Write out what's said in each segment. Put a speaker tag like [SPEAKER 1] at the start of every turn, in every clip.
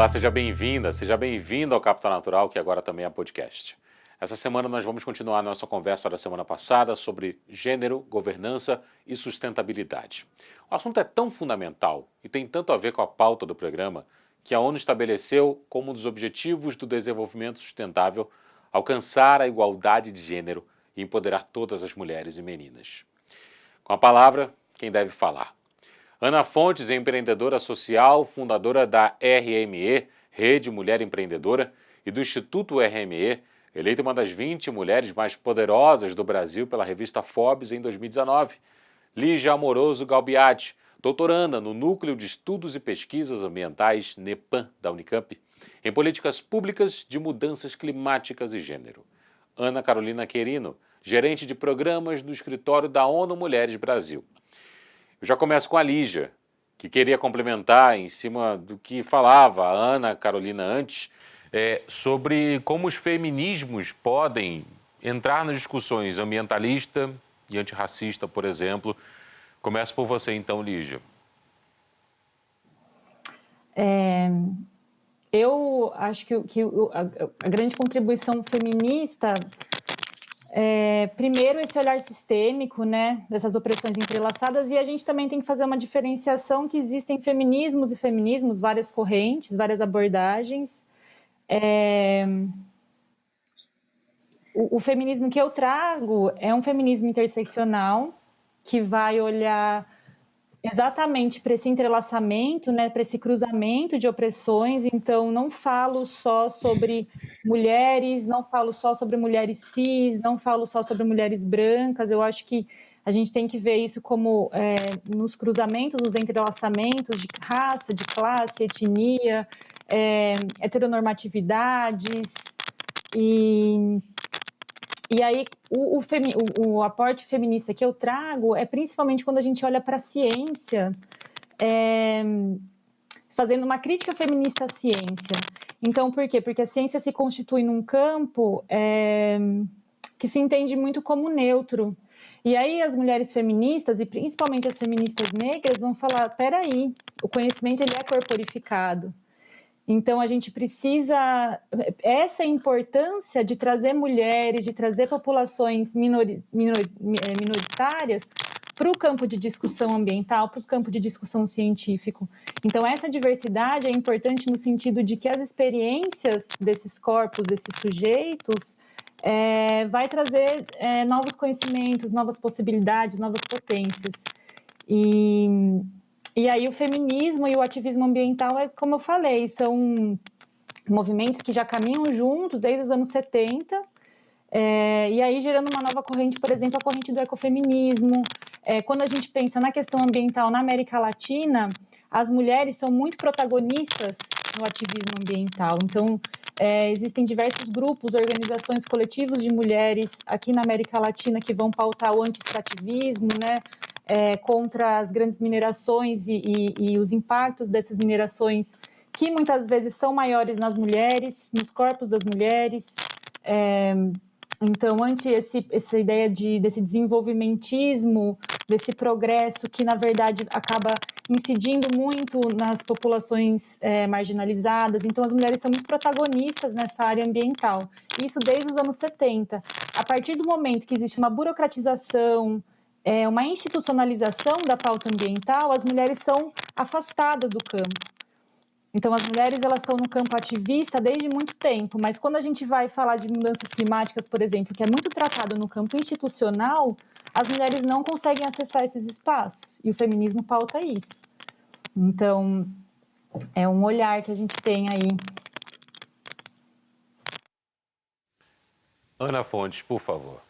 [SPEAKER 1] Olá, seja bem-vinda, seja bem-vindo ao Capital Natural, que agora também é podcast. Essa semana nós vamos continuar a nossa conversa da semana passada sobre gênero, governança e sustentabilidade. O assunto é tão fundamental e tem tanto a ver com a pauta do programa que a ONU estabeleceu como um dos objetivos do desenvolvimento sustentável alcançar a igualdade de gênero e empoderar todas as mulheres e meninas. Com a palavra, quem deve falar? Ana Fontes é empreendedora social, fundadora da RME, Rede Mulher Empreendedora, e do Instituto RME, eleita uma das 20 mulheres mais poderosas do Brasil pela revista Forbes em 2019. Lígia Amoroso Galbiati, doutoranda no Núcleo de Estudos e Pesquisas Ambientais, NEPAM, da Unicamp, em Políticas Públicas de Mudanças Climáticas e Gênero. Ana Carolina Querino, gerente de programas do escritório da ONU Mulheres Brasil. Eu já começo com a Lígia, que queria complementar em cima do que falava a Ana Carolina antes, sobre como os feminismos podem entrar nas discussões ambientalista e antirracista, por exemplo. Começo por você então, Lígia.
[SPEAKER 2] Eu acho que a grande contribuição feminista primeiro, esse olhar sistêmico, né, dessas opressões entrelaçadas, e a gente também tem que fazer uma diferenciação que existem feminismos e feminismos, várias correntes, várias abordagens. O feminismo que eu trago é um feminismo interseccional, que vai olhar exatamente para esse entrelaçamento, né, para esse cruzamento de opressões. Então, não falo só sobre mulheres, não falo só sobre mulheres cis, não falo só sobre mulheres brancas. Eu acho que a gente tem que ver isso como nos cruzamentos, nos entrelaçamentos de raça, de classe, etnia, heteronormatividades. E aí, o aporte feminista que eu trago é principalmente quando a gente olha para a ciência, fazendo uma crítica feminista à ciência. Então, por quê? Porque a ciência se constitui num campo que se entende muito como neutro. E aí as mulheres feministas, e principalmente as feministas negras, vão falar, peraí, o conhecimento ele é corporificado. Então, a gente precisa... Essa importância de trazer mulheres, de trazer populações minoritárias para o campo de discussão ambiental, para o campo de discussão científico. Então, essa diversidade é importante no sentido de que as experiências desses corpos, desses sujeitos, vai trazer novos conhecimentos, novas possibilidades, novas potências. E aí o feminismo e o ativismo ambiental, como eu falei, são movimentos que já caminham juntos desde os anos 70, e aí gerando uma nova corrente, por exemplo, a corrente do ecofeminismo. Quando a gente pensa na questão ambiental na América Latina, as mulheres são muito protagonistas no ativismo ambiental. Então, existem diversos grupos, organizações, coletivos de mulheres aqui na América Latina que vão pautar o anti-extrativismo, né? Contra as grandes minerações e os impactos dessas minerações, que muitas vezes são maiores nas mulheres, nos corpos das mulheres. Então, ante essa ideia desse desenvolvimentismo, desse progresso que, na verdade, acaba incidindo muito nas populações marginalizadas. Então, as mulheres são muito protagonistas nessa área ambiental. Isso desde os anos 70. A partir do momento que existe uma burocratização, uma institucionalização da pauta ambiental, as mulheres são afastadas do campo. Então, as mulheres elas estão no campo ativista desde muito tempo, mas quando a gente vai falar de mudanças climáticas, por exemplo, que é muito tratado no campo institucional, as mulheres não conseguem acessar esses espaços, e o feminismo pauta isso. Então, é um olhar que a gente tem aí.
[SPEAKER 1] Ana Fontes, por favor.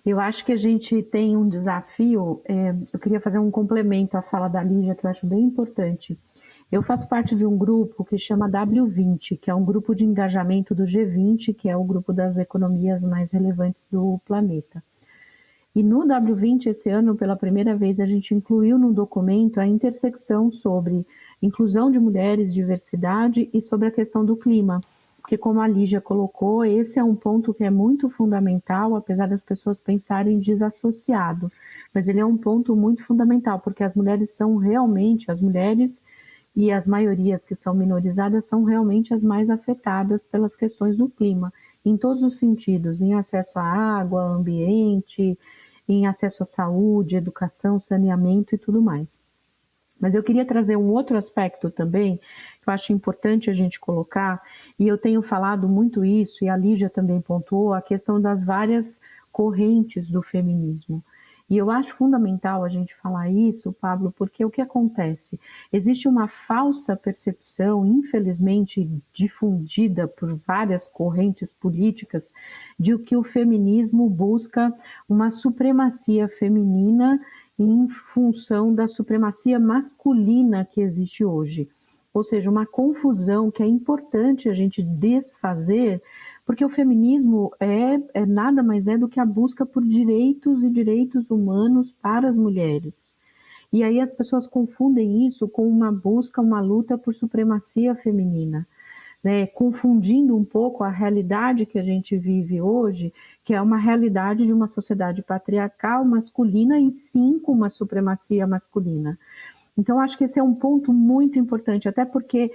[SPEAKER 3] Eu acho que a gente tem um desafio, eu queria fazer um complemento à fala da Lígia, que eu acho bem importante. Eu faço parte de um grupo que chama W20, que é um grupo de engajamento do G20, que é o grupo das economias mais relevantes do planeta. E no W20, esse ano, pela primeira vez, a gente incluiu no documento a intersecção sobre inclusão de mulheres, diversidade e sobre a questão do clima. Porque, como a Lígia colocou, esse é um ponto que é muito fundamental, apesar das pessoas pensarem desassociado. Mas ele é um ponto muito fundamental, porque as mulheres são realmente, as mulheres e as maiorias que são minorizadas são realmente as mais afetadas pelas questões do clima, em todos os sentidos, em acesso à água, ao ambiente, em acesso à saúde, educação, saneamento e tudo mais. Mas eu queria trazer um outro aspecto também, que eu acho importante a gente colocar, e eu tenho falado muito isso, e a Lígia também pontuou, a questão das várias correntes do feminismo. E eu acho fundamental a gente falar isso, Pablo, porque o que acontece? Existe uma falsa percepção, infelizmente difundida por várias correntes políticas, de que o feminismo busca uma supremacia feminina em função da supremacia masculina que existe hoje. Ou seja, uma confusão que é importante a gente desfazer, porque o feminismo é nada mais é do que a busca por direitos e direitos humanos para as mulheres. E aí as pessoas confundem isso com uma busca, uma luta por supremacia feminina, né? Confundindo um pouco a realidade que a gente vive hoje, que é uma realidade de uma sociedade patriarcal masculina e sim com uma supremacia masculina. Então, acho que esse é um ponto muito importante, até porque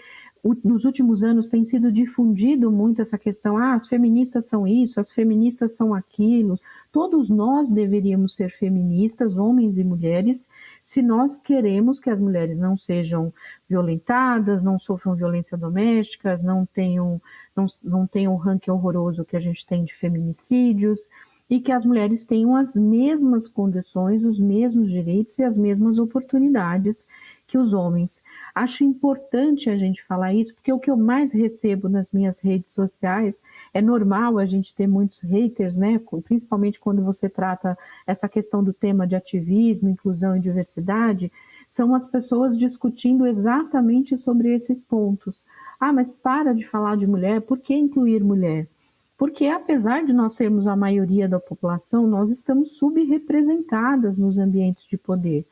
[SPEAKER 3] nos últimos anos tem sido difundido muito essa questão, as feministas são isso, as feministas são aquilo. Todos nós deveríamos ser feministas, homens e mulheres, se nós queremos que as mulheres não sejam violentadas, não sofram violência doméstica, não tenham o ranking horroroso que a gente tem de feminicídios, e que as mulheres tenham as mesmas condições, os mesmos direitos e as mesmas oportunidades que os homens. Acho importante a gente falar isso, porque o que eu mais recebo nas minhas redes sociais, é normal a gente ter muitos haters, né? Principalmente quando você trata essa questão do tema de ativismo, inclusão e diversidade, são as pessoas discutindo exatamente sobre esses pontos. Mas para de falar de mulher, por que incluir mulher? Porque apesar de nós sermos a maioria da população, nós estamos subrepresentadas nos ambientes de poder.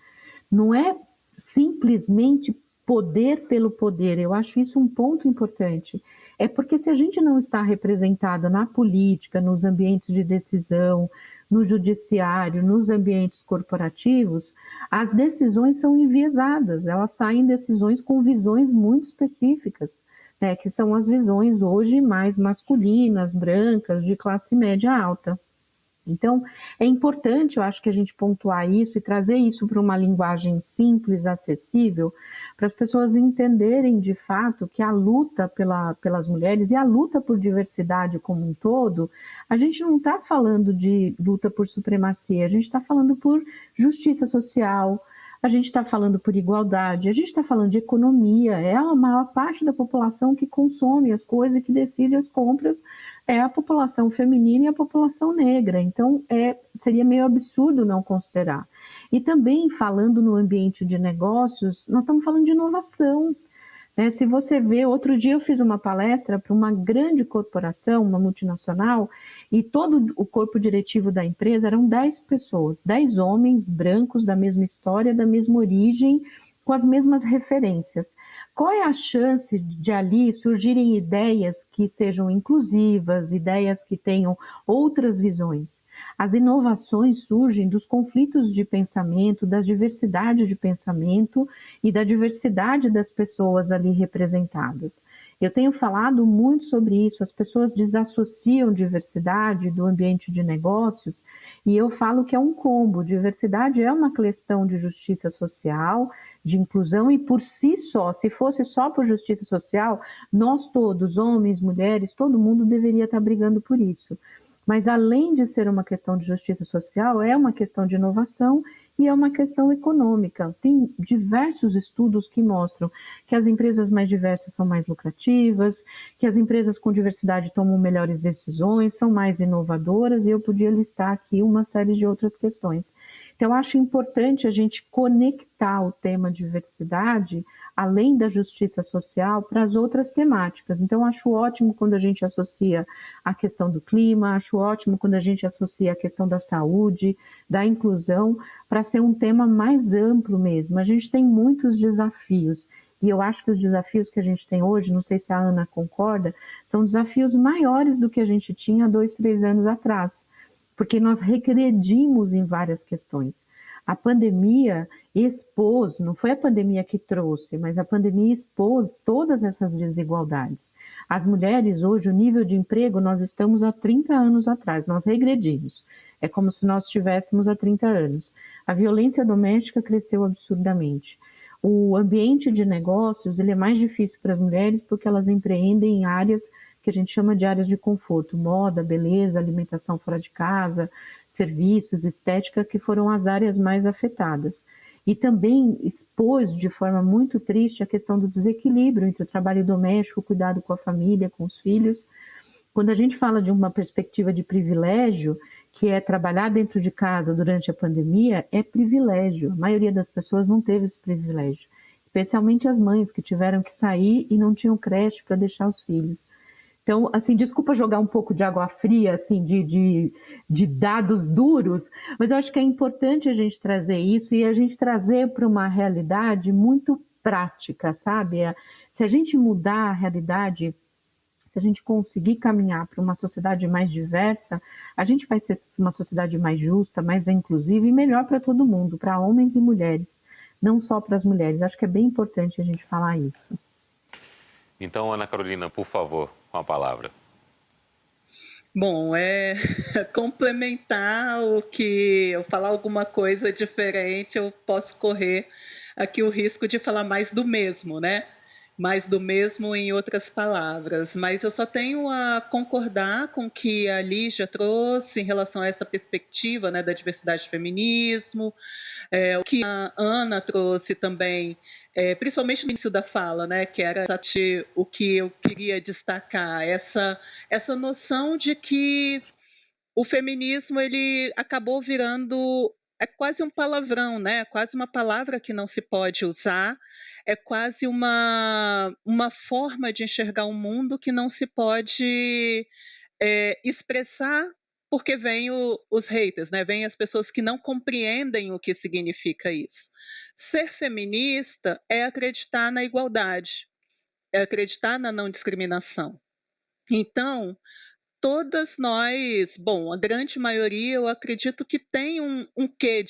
[SPEAKER 3] Não é simplesmente poder pelo poder, eu acho isso um ponto importante. É porque se a gente não está representada na política, nos ambientes de decisão, no judiciário, nos ambientes corporativos, as decisões são enviesadas, elas saem decisões com visões muito específicas, né, que são as visões hoje mais masculinas, brancas, de classe média alta. Então, é importante, eu acho que a gente pontuar isso e trazer isso para uma linguagem simples, acessível, para as pessoas entenderem de fato que a luta pelas mulheres e a luta por diversidade como um todo, a gente não está falando de luta por supremacia, a gente está falando por justiça social, a gente está falando por igualdade, a gente está falando de economia, é a maior parte da população que consome as coisas e que decide as compras, é a população feminina e a população negra, então seria meio absurdo não considerar. E também falando no ambiente de negócios, nós estamos falando de inovação. Se você vê, outro dia eu fiz uma palestra para uma grande corporação, uma multinacional, e todo o corpo diretivo da empresa eram 10 pessoas, 10 homens brancos da mesma história, da mesma origem, com as mesmas referências. Qual é a chance de ali surgirem ideias que sejam inclusivas, ideias que tenham outras visões? As inovações surgem dos conflitos de pensamento, da diversidade de pensamento e da diversidade das pessoas ali representadas. Eu tenho falado muito sobre isso, as pessoas desassociam diversidade do ambiente de negócios e eu falo que é um combo. Diversidade é uma questão de justiça social, de inclusão e por si só, se fosse só por justiça social, nós todos, homens, mulheres, todo mundo deveria estar brigando por isso. Mas além de ser uma questão de justiça social, é uma questão de inovação e é uma questão econômica. Tem diversos estudos que mostram que as empresas mais diversas são mais lucrativas, que as empresas com diversidade tomam melhores decisões, são mais inovadoras, e eu podia listar aqui uma série de outras questões. Então, eu acho importante a gente conectar o tema diversidade, além da justiça social, para as outras temáticas. Então, acho ótimo quando a gente associa a questão do clima, acho ótimo quando a gente associa a questão da saúde, da inclusão, para ser um tema mais amplo mesmo. A gente tem muitos desafios, e eu acho que os desafios que a gente tem hoje, não sei se a Ana concorda, são desafios maiores do que a gente tinha há 2, 3 anos atrás, porque nós regredimos em várias questões. A pandemia expôs, não foi a pandemia que trouxe, mas a pandemia expôs todas essas desigualdades. As mulheres hoje, o nível de emprego, nós estamos há 30 anos atrás, nós regredimos. É como se nós estivéssemos há 30 anos. A violência doméstica cresceu absurdamente. O ambiente de negócios ele é mais difícil para as mulheres porque elas empreendem em áreas que a gente chama de áreas de conforto, moda, beleza, alimentação fora de casa, serviços, estética, que foram as áreas mais afetadas. E também expôs de forma muito triste a questão do desequilíbrio entre o trabalho doméstico, o cuidado com a família, com os filhos. Quando a gente fala de uma perspectiva de privilégio, que é trabalhar dentro de casa durante a pandemia, é privilégio. A maioria das pessoas não teve esse privilégio, especialmente as mães que tiveram que sair e não tinham creche para deixar os filhos. Então, assim, desculpa jogar um pouco de água fria, assim, de dados duros, mas eu acho que é importante a gente trazer isso e a gente trazer para uma realidade muito prática, sabe? Se a gente mudar a realidade, se a gente conseguir caminhar para uma sociedade mais diversa, a gente vai ser uma sociedade mais justa, mais inclusiva e melhor para todo mundo, para homens e mulheres, não só para as mulheres. Acho que é bem importante a gente falar isso.
[SPEAKER 1] Então, Ana Carolina, por favor, com a palavra.
[SPEAKER 4] Bom, complementar o que eu falar alguma coisa diferente, eu posso correr aqui o risco de falar mais do mesmo, né? Mais do mesmo em outras palavras, mas eu só tenho a concordar com o que a Lígia trouxe em relação a essa perspectiva, né, da diversidade do feminismo, o que a Ana trouxe também, principalmente no início da fala, né, que era o que eu queria destacar, essa noção de que o feminismo ele acabou virando quase um palavrão, né? Quase uma palavra que não se pode usar, é quase uma forma de enxergar o mundo que não se pode expressar porque vem os haters, né? Vem as pessoas que não compreendem o que significa isso. Ser feminista é acreditar na igualdade, é acreditar na não discriminação. Então, todas nós, bom, a grande maioria eu acredito que tem um quê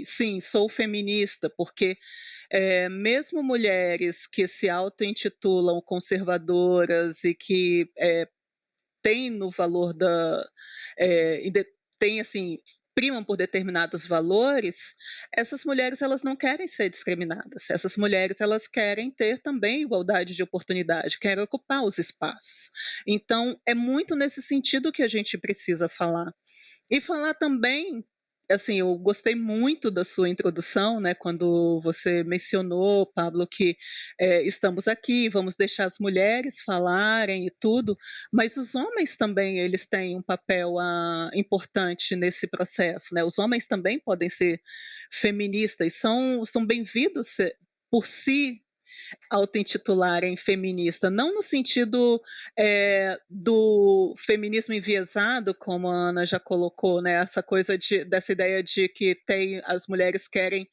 [SPEAKER 4] sim, sou feminista, porque mesmo mulheres que se auto-intitulam conservadoras e que têm no valor tem assim, primam por determinados valores, essas mulheres elas não querem ser discriminadas, essas mulheres elas querem ter também igualdade de oportunidade, querem ocupar os espaços. Então, é muito nesse sentido que a gente precisa falar. E falar também, assim, eu gostei muito da sua introdução, né, quando você mencionou, Pablo, que estamos aqui, vamos deixar as mulheres falarem e tudo, mas os homens também, eles têm um papel importante nesse processo, né? Os homens também podem ser feministas, são bem-vindos por si auto-intitularem feminista, não no sentido do feminismo enviesado, como a Ana já colocou, né? Essa coisa dessa ideia de que as mulheres querem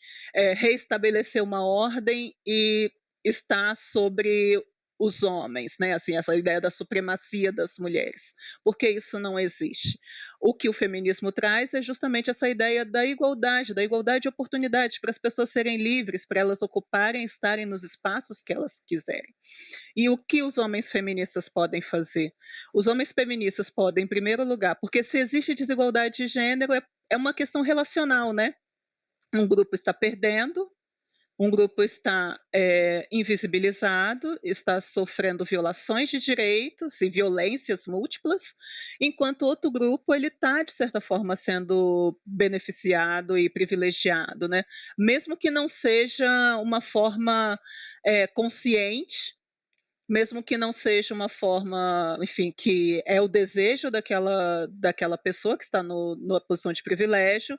[SPEAKER 4] reestabelecer uma ordem e está sobre os homens, né? Assim, essa ideia da supremacia das mulheres, porque isso não existe. O que o feminismo traz é justamente essa ideia da igualdade de oportunidades para as pessoas serem livres, para elas ocuparem, estarem nos espaços que elas quiserem. E o que os homens feministas podem fazer? Os homens feministas podem, em primeiro lugar, porque se existe desigualdade de gênero, é uma questão relacional, né? Um grupo está perdendo, um grupo está invisibilizado, está sofrendo violações de direitos e violências múltiplas, enquanto outro grupo ele está, de certa forma, sendo beneficiado e privilegiado, né? Mesmo que não seja uma forma consciente, mesmo que não seja uma forma, enfim, que é o desejo daquela pessoa que está numa posição de privilégio,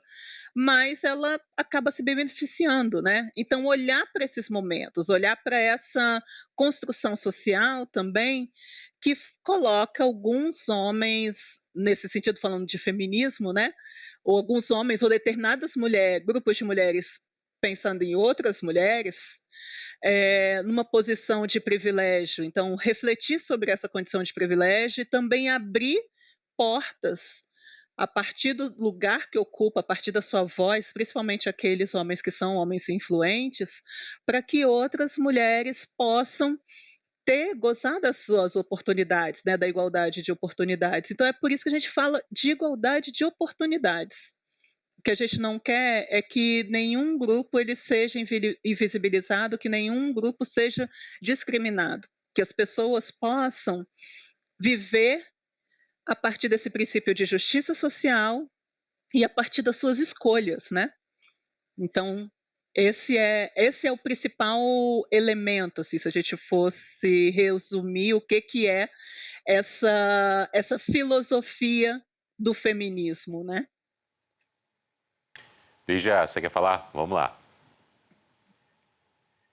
[SPEAKER 4] mas ela acaba se beneficiando, né? Então, olhar para esses momentos, olhar para essa construção social também, que coloca alguns homens, nesse sentido, falando de feminismo, né? Ou alguns homens, ou determinadas mulheres, grupos de mulheres pensando em outras mulheres, numa posição de privilégio. Então, refletir sobre essa condição de privilégio e também abrir portas a partir do lugar que ocupa, a partir da sua voz, principalmente aqueles homens que são homens influentes, para que outras mulheres possam gozar das suas oportunidades, né, da igualdade de oportunidades. Então é por isso que a gente fala de igualdade de oportunidades. O que a gente não quer é que nenhum grupo ele seja invisibilizado, que nenhum grupo seja discriminado, que as pessoas possam viver a partir desse princípio de justiça social e a partir das suas escolhas, né? Então, esse é o principal elemento, assim, se a gente fosse resumir o que é essa filosofia do feminismo, né?
[SPEAKER 1] Lígia, você quer falar? Vamos lá.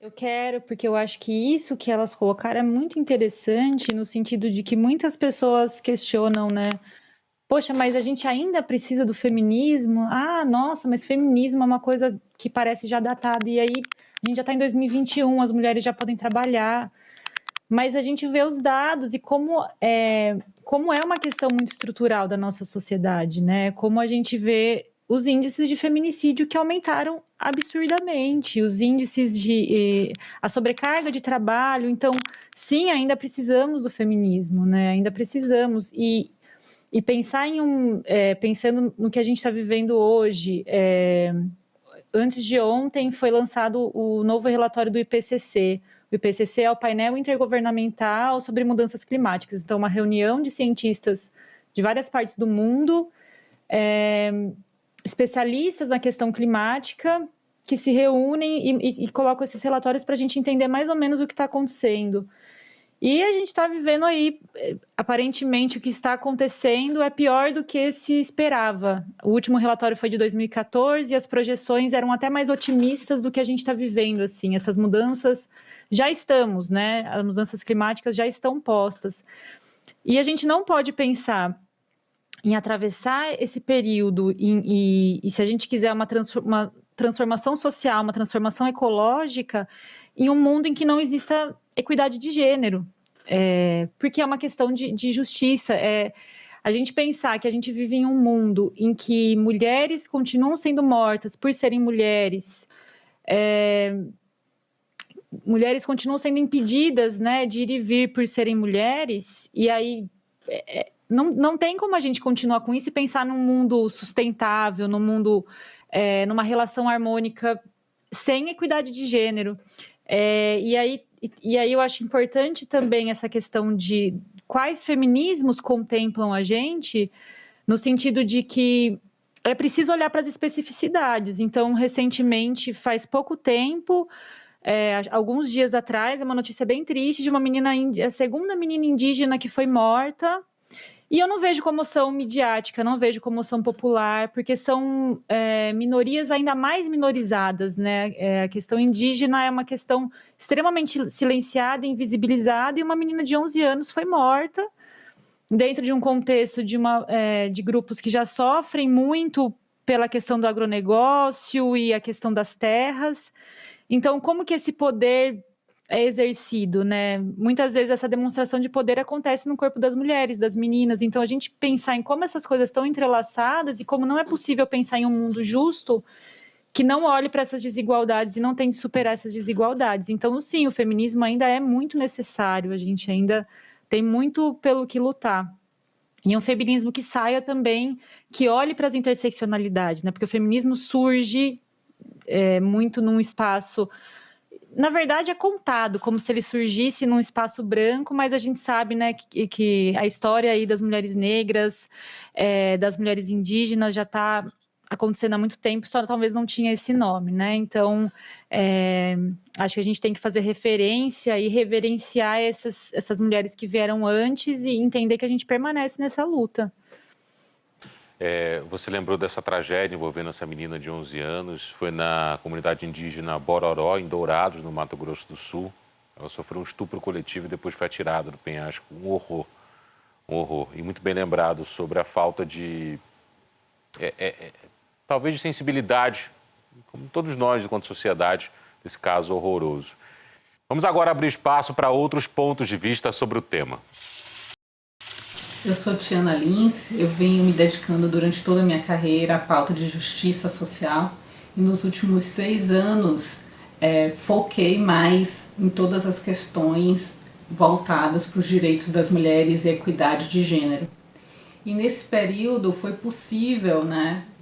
[SPEAKER 2] Eu quero, porque eu acho que isso que elas colocaram é muito interessante, no sentido de que muitas pessoas questionam, né? Poxa, mas a gente ainda precisa do feminismo? Ah, nossa, mas feminismo é uma coisa que parece já datada. E aí, a gente já está em 2021, as mulheres já podem trabalhar. Mas a gente vê os dados e como é uma questão muito estrutural da nossa sociedade, né? Como a gente vê os índices de feminicídio que aumentaram absurdamente, os índices a sobrecarga de trabalho. Então, sim, ainda precisamos do feminismo, né? Ainda precisamos. E pensar pensando no que a gente está vivendo hoje, antes de ontem foi lançado o novo relatório do IPCC. O IPCC é o painel intergovernamental sobre mudanças climáticas. Então, uma reunião de cientistas de várias partes do mundo, especialistas na questão climática, que se reúnem e colocam esses relatórios para a gente entender mais ou menos o que está acontecendo. E a gente está vivendo aí, aparentemente, o que está acontecendo é pior do que se esperava. O último relatório foi de 2014 e as projeções eram até mais otimistas do que a gente está vivendo, assim. Essas mudanças já estamos, né? As mudanças climáticas já estão postas. E a gente não pode pensar em atravessar esse período e se a gente quiser uma transformação social, uma transformação ecológica, em um mundo em que não exista equidade de gênero, porque é uma questão de justiça. A gente pensar que a gente vive em um mundo em que mulheres continuam sendo mortas por serem mulheres, mulheres continuam sendo impedidas, né, de ir e vir por serem mulheres, e aí não tem como a gente continuar com isso e pensar num mundo sustentável, num mundo, numa relação harmônica sem equidade de gênero. E aí eu acho importante também essa questão de quais feminismos contemplam a gente, no sentido de que é preciso olhar para as especificidades. Então, recentemente, faz pouco tempo, alguns dias atrás, é uma notícia bem triste de uma menina, a segunda menina indígena que foi morta. E eu não vejo comoção midiática, não vejo comoção popular, porque são minorias ainda mais minorizadas, né? A questão indígena é uma questão extremamente silenciada, invisibilizada, e uma menina de 11 anos foi morta dentro de um contexto de grupos que já sofrem muito pela questão do agronegócio e a questão das terras. Então, como que esse poder é exercido, né? Muitas vezes essa demonstração de poder acontece no corpo das mulheres, das meninas. Então, a gente pensar em como essas coisas estão entrelaçadas e como não é possível pensar em um mundo justo que não olhe para essas desigualdades e não tente superar essas desigualdades. Então, sim, o feminismo ainda é muito necessário, a gente ainda tem muito pelo que lutar. E um feminismo que saia também, que olhe para as interseccionalidades, né? Porque o feminismo surge muito num espaço... Na verdade, é contado como se ele surgisse num espaço branco, mas a gente sabe, né, que a história aí das mulheres negras, das mulheres indígenas já está acontecendo há muito tempo, só talvez não tinha esse nome, né? Então, acho que a gente tem que fazer referência e reverenciar essas mulheres que vieram antes e entender que a gente permanece nessa luta.
[SPEAKER 1] Você lembrou dessa tragédia envolvendo essa menina de 11 anos, foi na comunidade indígena Bororó, em Dourados, no Mato Grosso do Sul. Ela sofreu um estupro coletivo e depois foi atirada do penhasco. Um horror, um horror. E muito bem lembrado sobre a falta de, talvez de sensibilidade, como todos nós, enquanto sociedade, desse caso horroroso. Vamos agora abrir espaço para outros pontos de vista sobre o tema.
[SPEAKER 5] Eu sou Tiana Lins, eu venho me dedicando durante toda a minha carreira à pauta de justiça social e nos últimos 6 anos foquei mais em todas as questões voltadas para os direitos das mulheres e a equidade de gênero. E nesse período foi possível,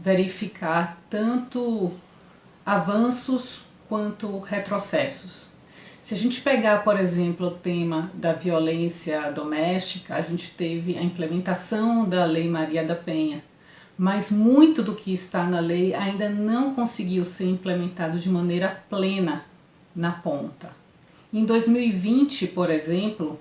[SPEAKER 5] verificar tanto avanços quanto retrocessos. Se a gente pegar, por exemplo, o tema da violência doméstica, a gente teve a implementação da Lei Maria da Penha, mas muito do que está na lei ainda não conseguiu ser implementado de maneira plena na ponta. Em 2020, por exemplo,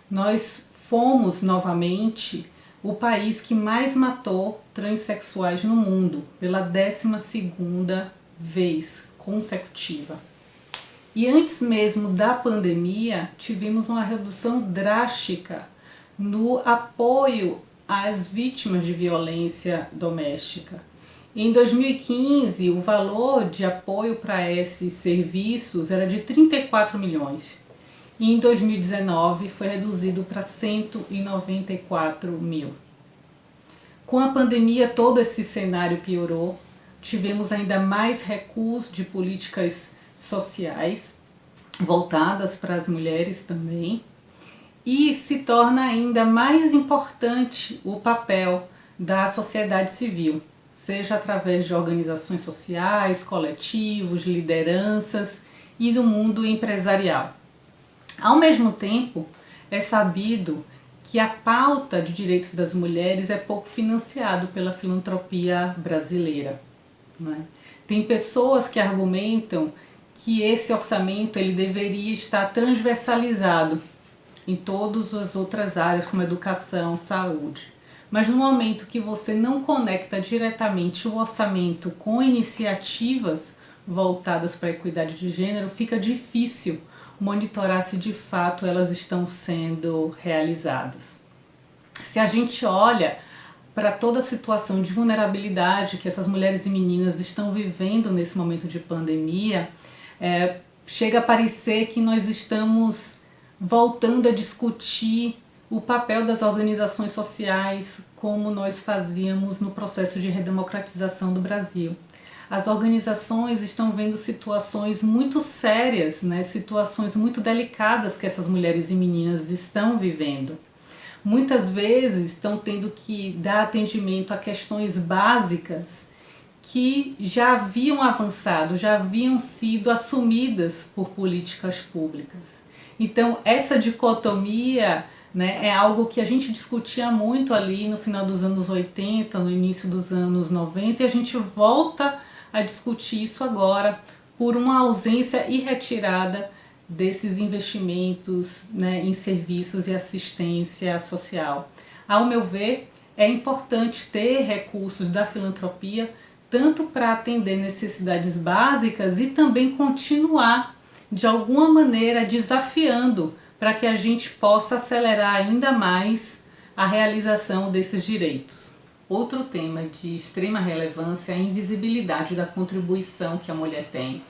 [SPEAKER 5] nós fomos novamente o país que mais matou transexuais no mundo, pela 12ª vez consecutiva. E antes mesmo da pandemia, tivemos uma redução drástica no apoio às vítimas de violência doméstica. Em 2015, o valor de apoio para esses serviços era de 34 milhões. E em 2019 foi reduzido para 194 mil. Com a pandemia, todo esse cenário piorou. Tivemos ainda mais recuos de políticas sociais voltadas para as mulheres também, e se torna ainda mais importante o papel da sociedade civil, seja através de organizações sociais, coletivos, lideranças e do mundo empresarial. Ao mesmo tempo, é sabido que a pauta de direitos das mulheres é pouco financiado pela filantropia brasileira, Tem pessoas que argumentam que esse orçamento ele deveria estar transversalizado em todas as outras áreas, como educação, saúde. Mas no momento que você não conecta diretamente o orçamento com iniciativas voltadas para a equidade de gênero, fica difícil monitorar se de fato elas estão sendo realizadas. Se a gente olha para toda a situação de vulnerabilidade que essas mulheres e meninas estão vivendo nesse momento de pandemia, chega a parecer que nós estamos voltando a discutir o papel das organizações sociais como nós fazíamos no processo de redemocratização do Brasil. As organizações estão vendo situações muito sérias, situações muito delicadas que essas mulheres e meninas estão vivendo. Muitas vezes estão tendo que dar atendimento a questões básicas que já haviam avançado, já haviam sido assumidas por políticas públicas. Então, essa dicotomia é algo que a gente discutia muito ali no final dos anos 80, no início dos anos 90, e a gente volta a discutir isso agora por uma ausência e retirada desses investimentos em serviços e assistência social. Ao meu ver, é importante ter recursos da filantropia tanto para atender necessidades básicas e também continuar, de alguma maneira, desafiando para que a gente possa acelerar ainda mais a realização desses direitos. Outro tema de extrema relevância é a invisibilidade da contribuição que a mulher tem,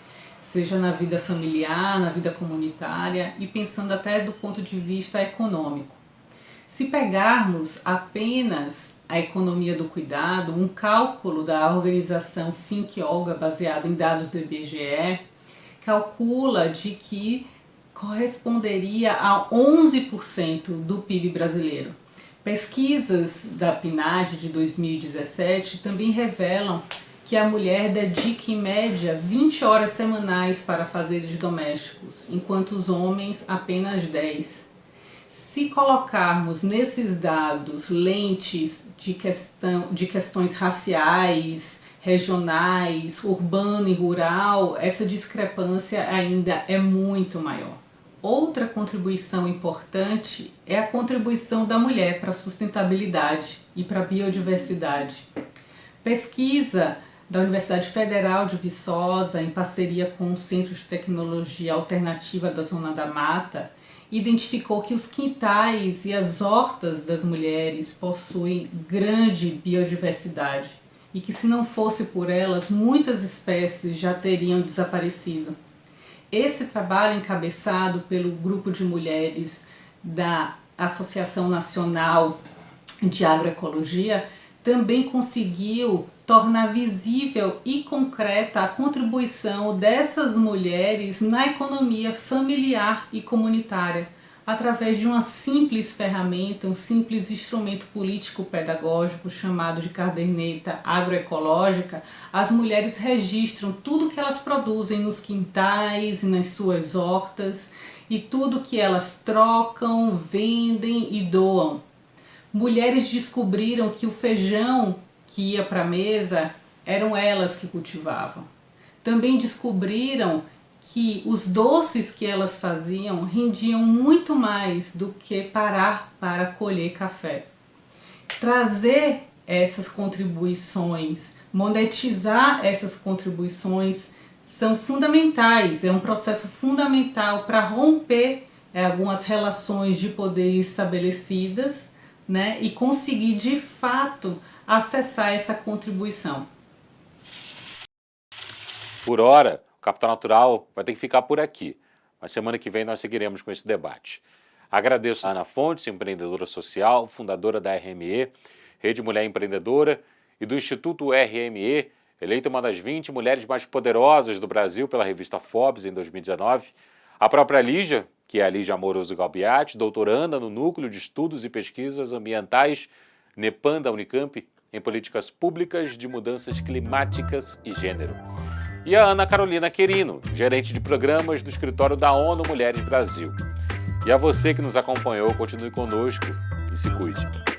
[SPEAKER 5] seja na vida familiar, na vida comunitária e pensando até do ponto de vista econômico. Se pegarmos apenas a economia do cuidado, um cálculo da organização Think Olga, baseado em dados do IBGE, calcula de que corresponderia a 11% do PIB brasileiro. Pesquisas da PNAD de 2017 também revelam que a mulher dedica em média 20 horas semanais para afazeres domésticos, enquanto os homens apenas 10. Se colocarmos nesses dados lentes de questões raciais, regionais, urbano e rural, essa discrepância ainda é muito maior. Outra contribuição importante é a contribuição da mulher para a sustentabilidade e para a biodiversidade. Pesquisa da Universidade Federal de Viçosa, em parceria com o Centro de Tecnologia Alternativa da Zona da Mata, identificou que os quintais e as hortas das mulheres possuem grande biodiversidade e que, se não fosse por elas, muitas espécies já teriam desaparecido. Esse trabalho, encabeçado pelo grupo de mulheres da Associação Nacional de agroecologia, também conseguiu tornar visível e concreta a contribuição dessas mulheres na economia familiar e comunitária, através de uma simples ferramenta, um simples instrumento político-pedagógico chamado de caderneta agroecológica. As mulheres registram tudo que elas produzem nos quintais e nas suas hortas e tudo que elas trocam, vendem e doam. Mulheres descobriram que o feijão que ia para a mesa eram elas que cultivavam. Também descobriram que os doces que elas faziam rendiam muito mais do que parar para colher café. Trazer essas contribuições, monetizar essas contribuições são fundamentais, é um processo fundamental para romper algumas relações de poder estabelecidas, né, e conseguir de fato acessar essa contribuição.
[SPEAKER 1] Por hora, o Capital Natural vai ter que ficar por aqui, mas semana que vem nós seguiremos com esse debate. Agradeço a Ana Fontes, empreendedora social, fundadora da RME, Rede Mulher Empreendedora, e do Instituto RME, eleita uma das 20 mulheres mais poderosas do Brasil pela revista Forbes em 2019, a própria Lígia, que é a Lígia Amoroso Galbiati, doutoranda no Núcleo de Estudos e Pesquisas Ambientais NEPAM da Unicamp, em Políticas Públicas de Mudanças Climáticas e Gênero. E a Ana Carolina Querino, gerente de programas do escritório da ONU Mulheres Brasil. E a você que nos acompanhou, continue conosco e se cuide.